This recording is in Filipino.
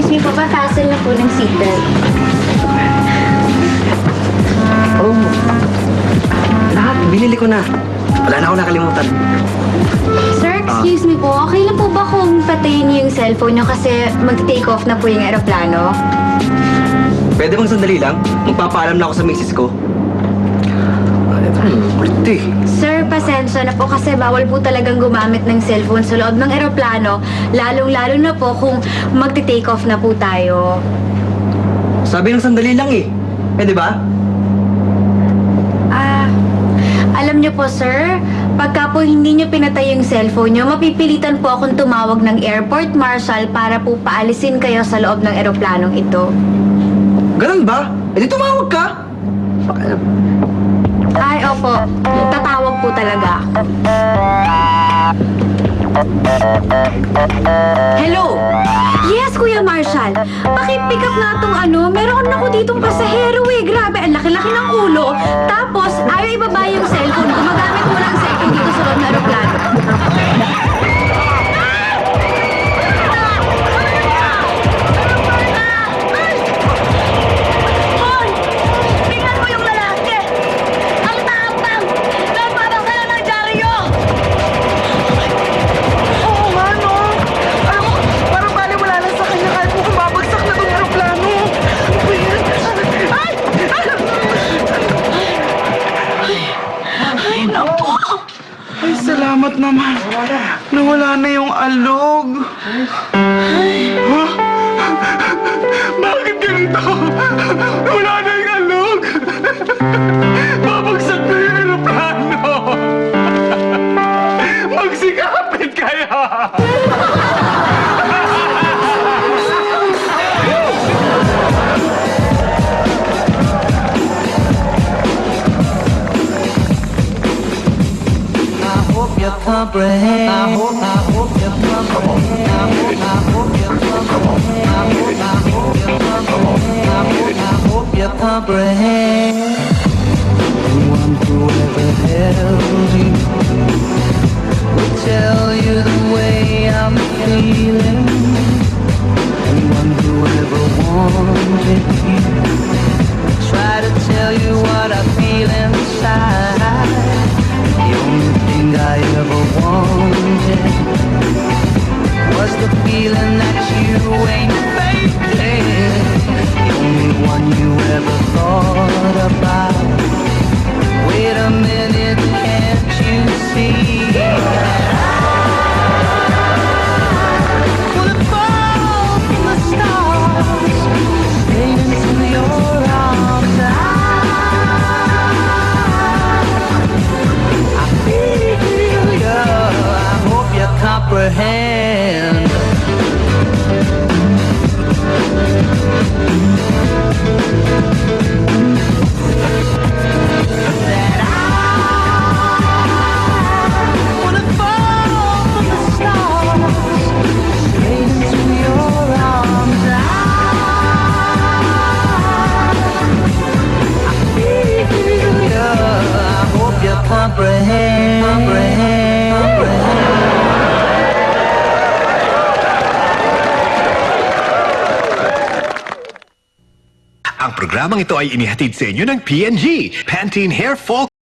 excuse me po, pa-fasten na po ng seatbelt. Oh, lahat, binili ko na. Wala na ako nakalimutan. Sir, excuse me po, okay lang po ba kung patayin niyo yung cellphone niyo kasi mag-take off na po yung aeroplano? Pwede bang sandali lang? Magpapaalam na ako sa misis ko. Pretty. Sir, pasensya na po kasi bawal po talagang gumamit ng cellphone sa loob ng aeroplano, lalong-lalo na po kung mag-take off na po tayo. Sabi ng sandali lang eh. Eh, di ba? Alam niyo po, sir, pagka po hindi niyo pinatay yung cellphone niyo, mapipilitan po akong tumawag ng airport marshal para po paalisin kayo sa loob ng eroplanong ito. Ganun ba? Eh, di tumawag ka. Ay, opo. Tatawag po talaga. Hello? Yes, Kuya Marshall. Paki-pick up nga tong meron ako ditong pasahero eh. Grabe, ang laki-laki ng ulo. Tapos, ayaw ibaba yung cellphone. Gumagamit mo ng cellphone dito sa loob ng aeroplano. Tingnan mo yung lalaki! Ang tapang! Nagpapakala ng dyaryo! Oo nga, no? Alam mo, parang baliwala lang sa kanya kahit mo kumabagsak na itong aeroplano. Ano ba yan? Ay! Ay, naku! Ay, salamat naman. Nawala na yung alog. Ha? Bakit ganito? Nawala na yung alog. Babagsak na yung aeroplano. Magsikapit kaya. Comprehend. I hope you comprehend. I hope you comprehend. Anyone who ever held you will tell you the way I'm feeling. Anyone who ever wanted you try to tell you what I feel inside. The only thing I ever wanted was the feeling that you ain't faking. The only one you ever thought about. Wait a minute, can't you see that I would fall from the stars straight into your arms? I feel you, I hope you comprehend. That I wanna fall from the stars straight into your arms. I feel you, I hope you comprehend. Ang programang ito ay inihatid sa inyo ng P&G, Pantene Hair Fall